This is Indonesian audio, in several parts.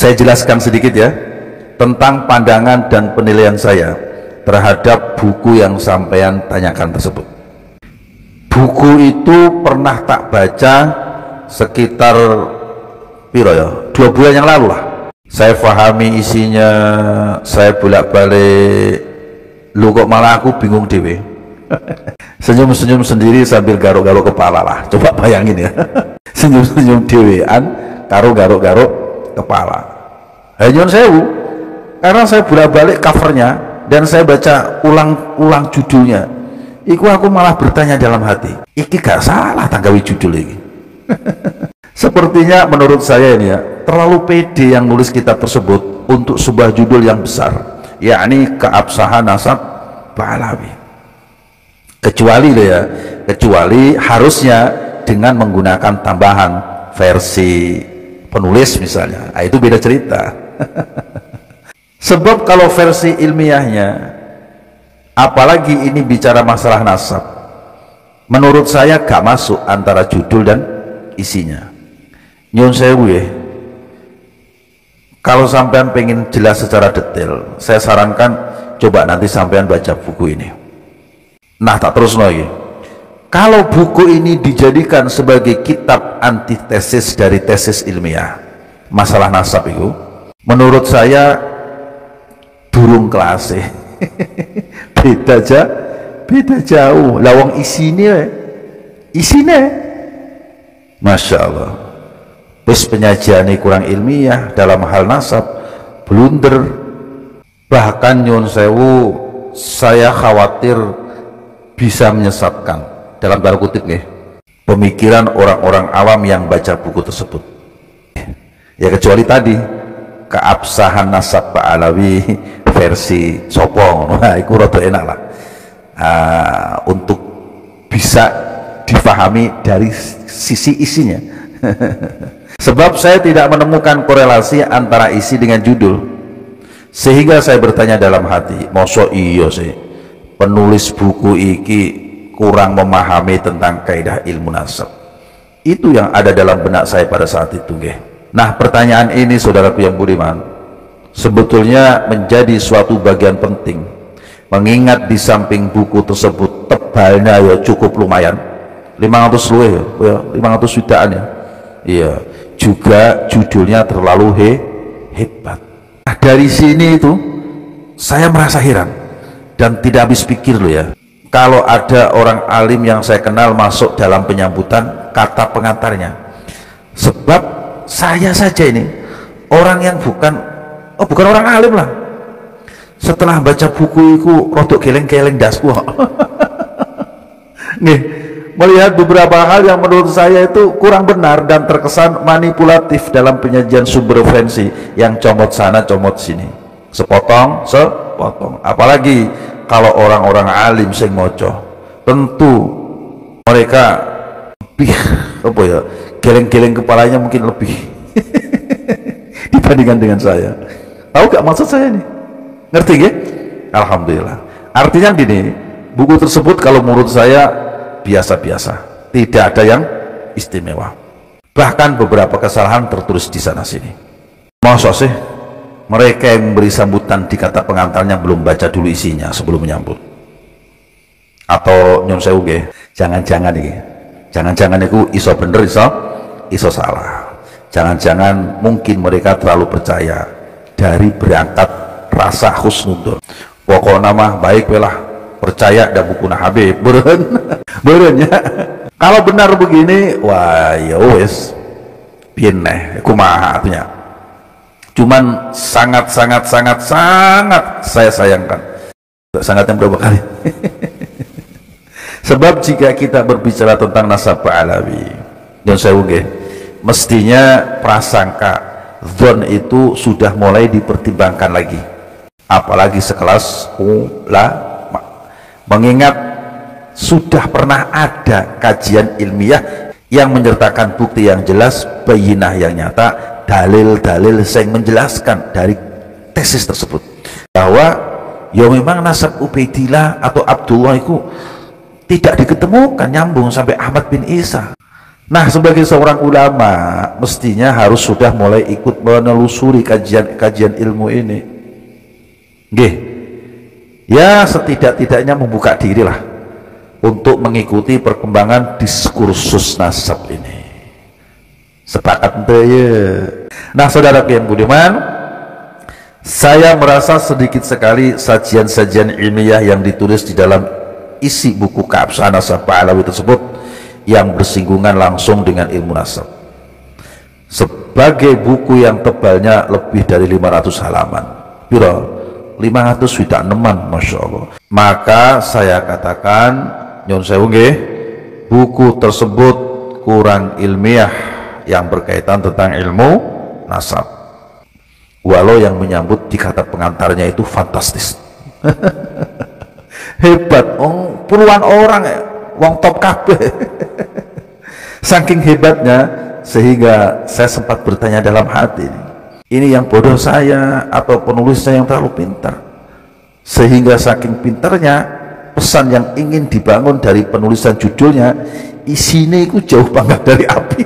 Saya jelaskan sedikit ya tentang pandangan dan penilaian saya terhadap buku yang sampean tanyakan tersebut. Buku itu pernah tak baca sekitar piro ya, 2 bulan yang lalu lah. Saya pahami isinya, saya bolak-balik, lu kok malah aku bingung dewe. Senyum-senyum sendiri sambil garuk-garuk kepala lah, coba bayangin ya. Senyum-senyum dewean karo garuk-garuk kepala. Hanya sewu, karena saya bolak-balik covernya dan saya baca ulang-ulang judulnya. Iku aku malah bertanya dalam hati, iki gak salah tanggawi judul ini. Sepertinya menurut saya ini ya, terlalu pede yang nulis kitab tersebut untuk sebuah judul yang besar, yakni Keabsahan Nasab Ba'alawi. Kecuali loh ya, kecuali harusnya dengan menggunakan tambahan versi penulis misalnya, nah, itu beda cerita. Sebab kalau versi ilmiahnya, apalagi ini bicara masalah nasab, menurut saya gak masuk antara judul dan isinya. Nyun sewu ya, kalau sampean pengen jelas secara detail, saya sarankan coba nanti sampean baca buku ini. Nah tak terus lagi, kalau buku ini dijadikan sebagai kitab antitesis dari tesis ilmiah masalah nasab itu, menurut saya durung kelas. beda jauh lawang isinya Masya Allah, wis penyajiannya kurang ilmiah dalam hal nasab, blunder. Bahkan nyun sewu, saya khawatir bisa menyesatkan dalam tanda kutip nih pemikiran orang-orang awam yang baca buku tersebut ya, kecuali tadi Keabsahan Nasab Ba'alawi versi sopong, nah itu rada enak lah, untuk bisa difahami dari sisi isinya. Sebab saya tidak menemukan korelasi antara isi dengan judul, sehingga saya bertanya dalam hati, mosok iya sih penulis buku iki kurang memahami tentang kaidah ilmu nasab. Itu yang ada dalam benak saya pada saat itu nggih. Nah pertanyaan ini saudaraku yang budiman sebetulnya menjadi suatu bagian penting, mengingat di samping buku tersebut tebalnya ya cukup lumayan, 500 luwih ya, 500 jutaan ya. Iya, juga judulnya terlalu hebat. Nah, dari sini itu saya merasa heran dan tidak habis pikir loh ya, kalau ada orang alim yang saya kenal masuk dalam penyambutan kata pengantarnya. Sebab saya saja ini orang yang bukan orang alim lah, setelah baca buku itu rodok geleng-geleng dasku. Nih, melihat beberapa hal yang menurut saya itu kurang benar dan terkesan manipulatif dalam penyajian sumber referensi yang comot sana comot sini, sepotong apalagi kalau orang-orang alim sing moco, tentu mereka lebih geleng-geleng kepalanya mungkin lebih dibandingkan dengan saya. Tahu gak maksud saya nih? Ngerti ya? Alhamdulillah. Artinya gini, buku tersebut kalau menurut saya biasa-biasa, tidak ada yang istimewa. Bahkan beberapa kesalahan tertulis di sana sini. Masa sih mereka yang memberi sambutan di kata pengantarnya belum baca dulu isinya sebelum menyambut? Atau nyun sewu nggih, jangan-jangan iki, jangan-jangan itu iso bener iso salah. Jangan-jangan mungkin mereka terlalu percaya dari berangkat rasa husnudon. Pokoknya mah baik lah, percaya dan buku Habib beren ya. Kalau benar begini, wah ya wes pineh kumaha atunya. Cuman sangat saya sayangkan. Sangat yang berapa kali? Sebab jika kita berbicara tentang nasab Ba'alawi dan saya mestinya prasangka dzon itu sudah mulai dipertimbangkan lagi, apalagi sekelas ulama, mengingat sudah pernah ada kajian ilmiah yang menyertakan bukti yang jelas, bayinah yang nyata, dalil-dalil yang menjelaskan dari tesis tersebut bahwa ya memang nasab Ubaidillah atau Abdullah itu tidak diketemukan nyambung sampai Ahmad bin Isa. Nah, sebagai seorang ulama mestinya harus sudah mulai ikut menelusuri kajian ilmu ini. Nggih. Ya, setidak-tidaknya membuka diri lah untuk mengikuti perkembangan diskursus nasab ini. Sepakat ente ya. Nah, saudara yang budiman, saya merasa sedikit sekali sajian-sajian ilmiah yang ditulis di dalam isi buku Keabsahan Nasab Pahlawi tersebut yang bersinggungan langsung dengan ilmu nasab. Sebagai buku yang tebalnya lebih dari 500 halaman, piro 500 tidak neman, masya Allah. Maka saya katakan, nyon sewu nggih, buku tersebut kurang ilmiah yang berkaitan tentang ilmu nasab. Walau yang menyambut di kata pengantarnya itu fantastis. Hebat, puluhan orang ya, wong top kabeh. Saking hebatnya sehingga saya sempat bertanya dalam hati, ini yang bodoh saya atau penulisnya yang terlalu pintar? Sehingga saking pintarnya pesan yang ingin dibangun dari penulisan judulnya isinya itu jauh banget dari api.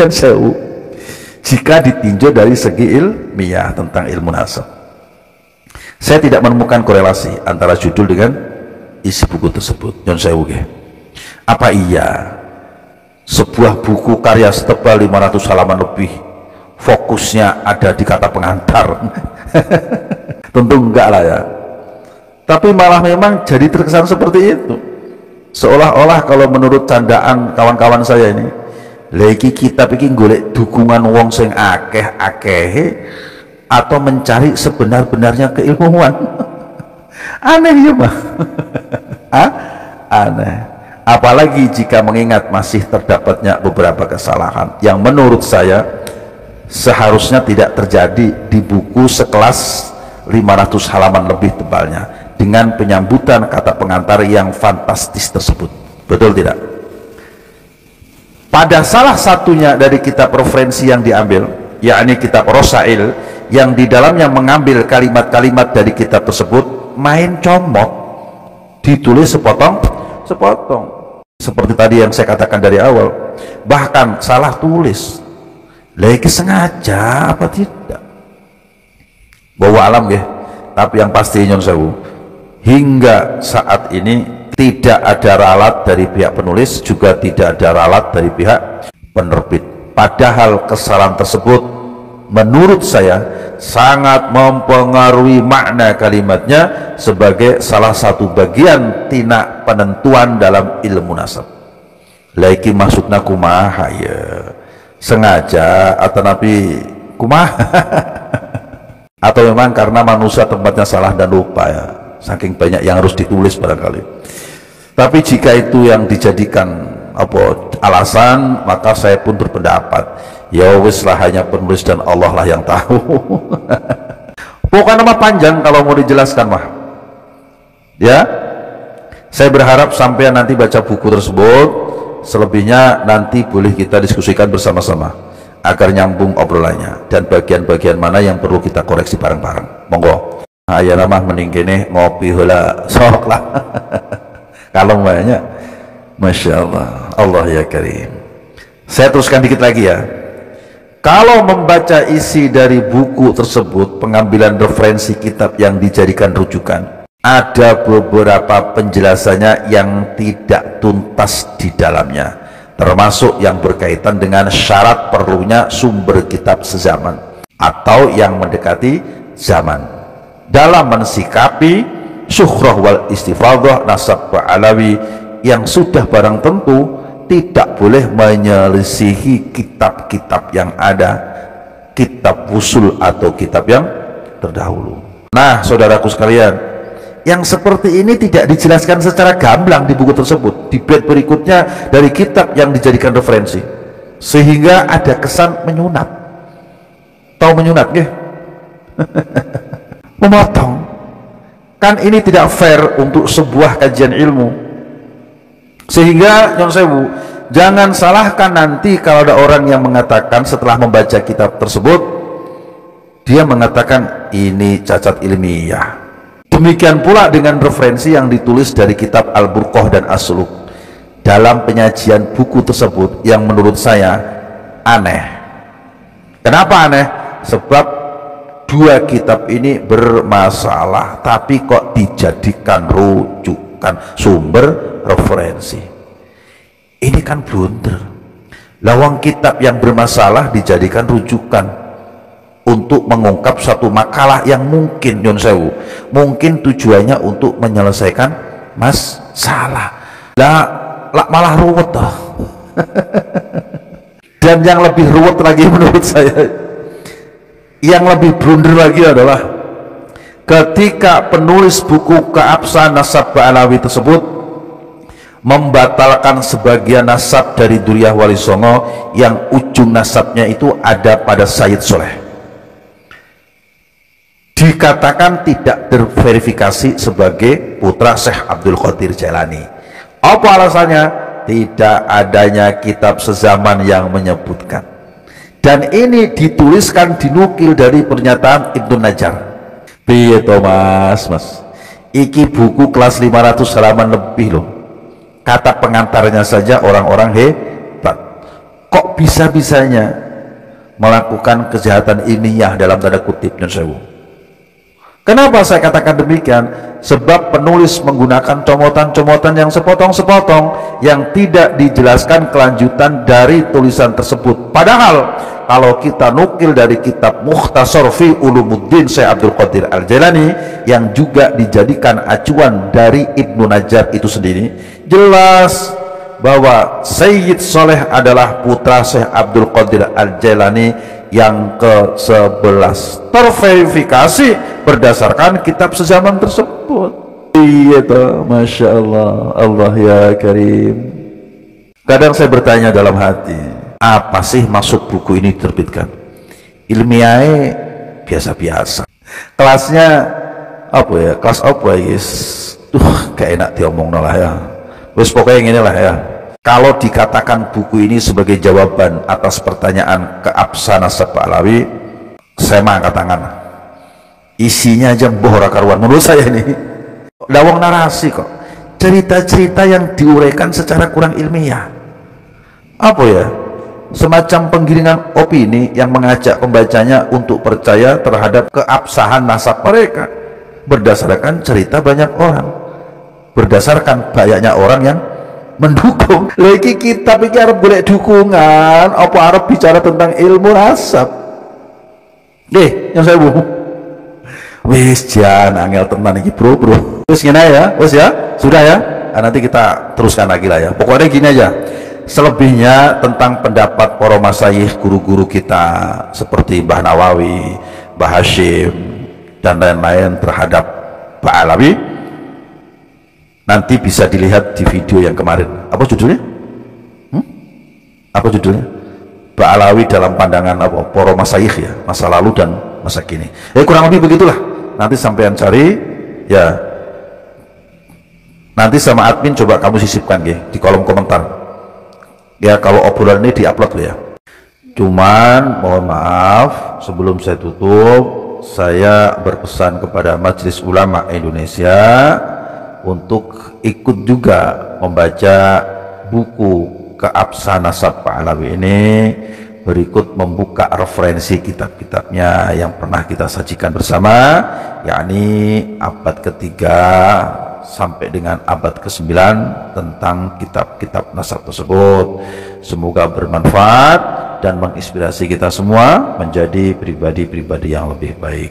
Yang jauh jika ditinjau dari segi ilmiah tentang ilmu nasab. Saya tidak menemukan korelasi antara judul dengan isi buku tersebut. Nyon sewu nggih. Apa iya sebuah buku karya setebal 500 halaman lebih fokusnya ada di kata pengantar? Tentu enggak lah ya. Tapi malah memang jadi terkesan seperti itu. Seolah-olah kalau menurut candaan kawan-kawan saya ini, lagi kitab iki golek dukungan wong sing akeh-akehe atau mencari sebenar-benarnya keilmuan. Aneh ya mah. Aneh. Apalagi jika mengingat masih terdapatnya beberapa kesalahan yang menurut saya seharusnya tidak terjadi di buku sekelas 500 halaman lebih tebalnya dengan penyambutan kata pengantar yang fantastis tersebut. Betul tidak? Pada salah satunya dari kitab referensi yang diambil, yakni kitab Rosail, yang di dalamnya mengambil kalimat-kalimat dari kitab tersebut, main comot, ditulis sepotong. Seperti tadi yang saya katakan dari awal, bahkan salah tulis. Lagi sengaja apa tidak? Bawa alam ya. Tapi yang pasti nyon sewu, hingga saat ini tidak ada ralat dari pihak penulis, juga tidak ada ralat dari pihak penerbit. Padahal kesalahan tersebut menurut saya sangat mempengaruhi makna kalimatnya sebagai salah satu bagian tina penentuan dalam ilmu nasab. Lagi maksudnya kumaha ya, sengaja atau nabi kumaha atau memang karena manusia tempatnya salah dan lupa ya, saking banyak yang harus ditulis barangkali. Tapi jika itu yang dijadikan alasan, maka saya pun berpendapat ya wis lah, hanya penulis dan Allah lah yang tahu. Bukan nama panjang kalau mau dijelaskan mah ya. Saya berharap sampai nanti baca buku tersebut, selebihnya nanti boleh kita diskusikan bersama-sama agar nyambung obrolannya dan bagian-bagian mana yang perlu kita koreksi bareng-bareng. Monggo aya nama mending kene ngopi heula sok lah. Kalau banyak, masya Allah, Allah ya karim. Saya teruskan dikit lagi ya. Kalau membaca isi dari buku tersebut, pengambilan referensi kitab yang dijadikan rujukan, ada beberapa penjelasannya yang tidak tuntas di dalamnya, termasuk yang berkaitan dengan syarat perlunya sumber kitab sezaman atau yang mendekati zaman dalam mensikapi syuhrah wal istifadah nasab Pahlawi yang sudah barang tentu tidak boleh menyelisihi kitab-kitab yang ada, kitab usul atau kitab yang terdahulu. Nah, saudaraku sekalian, yang seperti ini tidak dijelaskan secara gamblang di buku tersebut, di bed berikutnya dari kitab yang dijadikan referensi, sehingga ada kesan menyunat. Tahu menyunat ya? Memotong. Kan ini tidak fair untuk sebuah kajian ilmu. Sehingga nyon sewu, jangan salahkan nanti kalau ada orang yang mengatakan setelah membaca kitab tersebut, dia mengatakan ini cacat ilmiah. Demikian pula dengan referensi yang ditulis dari kitab Al-Burqah dan As-Suluk. dalam penyajian buku tersebut yang menurut saya aneh. Kenapa aneh? Sebab dua kitab ini bermasalah, tapi kok dijadikan rujukan, sumber referensi. Ini kan blunder. Lawang kitab yang bermasalah dijadikan rujukan untuk mengungkap satu makalah yang mungkin nyun sewu, mungkin tujuannya untuk menyelesaikan masalah. Lah malah ruwet toh. Dan yang lebih ruwet lagi menurut saya, yang lebih blunder lagi adalah ketika penulis buku Keabsahan Nasab Ba'alawi tersebut membatalkan sebagian nasab dari Duriyah Wali Songo yang ujung nasabnya itu ada pada Sayyid Soleh, dikatakan tidak terverifikasi sebagai putra Syekh Abdul Qadir Jailani. Apa alasannya? Tidak adanya kitab sezaman yang menyebutkan. Dan ini dituliskan, dinukil dari pernyataan Ibnu Najjar. Piye to mas? Iki buku kelas 500 halaman lebih loh. Kata pengantarnya saja orang-orang hebat. Kok bisa-bisanya melakukan kejahatan ilmiah dalam tanda kutip dan sewu? Kenapa saya katakan demikian? Sebab penulis menggunakan comotan-comotan yang sepotong-sepotong yang tidak dijelaskan kelanjutan dari tulisan tersebut. Padahal kalau kita nukil dari kitab Mukhtasar fi Ulumuddin Syekh Abdul Qadir Al-Jailani yang juga dijadikan acuan dari Ibnu Najjar itu sendiri, jelas bahwa Sayyid Soleh adalah putra Syekh Abdul Qadir Al-Jailani yang ke-11, terverifikasi berdasarkan kitab sezaman tersebut. Iya toh, Masya Allah, Allah ya Karim. Kadang saya bertanya dalam hati, apa sih maksud buku ini diterbitkan? Ilmiahnya biasa-biasa, kelasnya apa ya, kelas apa ya guys? Gak enak diomong lah ya, wes pokoknya inilah ya. Kalau dikatakan buku ini sebagai jawaban atas pertanyaan Keabsahan Nasab Ba'alawi, saya mah angkat tangan. Isinya aja bohora karuan menurut saya ini. Lawang narasi kok, cerita-cerita yang diuraikan secara kurang ilmiah. Apa ya? Semacam penggiringan opini yang mengajak pembacanya untuk percaya terhadap keabsahan nasab mereka berdasarkan cerita banyak orang, berdasarkan banyaknya orang yang mendukung. Lagi kitab ini harap boleh dukungan apa harap bicara tentang ilmu nasab. Yang saya bu wis jangan angel tenan ini bro wis gini ya, wis ya, sudah ya. Nanti kita teruskan lagi lah ya. Pokoknya gini aja, selebihnya tentang pendapat para masyayikh guru-guru kita seperti Mbah Nawawi, Mbah Hashim dan lain-lain terhadap Ba'alawi nanti bisa dilihat di video yang kemarin. Apa judulnya? Apa judulnya? Ba'alawi dalam pandangan apa? Para masyayikh ya, masa lalu dan masa kini. Kurang lebih begitulah. Nanti sampean cari ya. Nanti sama admin coba kamu sisipkan ya di kolom komentar. Ya kalau obrolan ini diupload ya. Cuman mohon maaf sebelum saya tutup, saya berpesan kepada Majelis Ulama Indonesia untuk ikut juga membaca buku Keabsahan Nasab Ba'alawi ini, berikut membuka referensi kitab-kitabnya yang pernah kita sajikan bersama, yakni abad ketiga sampai dengan abad ke-9 tentang kitab-kitab nasab tersebut. Semoga bermanfaat dan menginspirasi kita semua menjadi pribadi-pribadi yang lebih baik.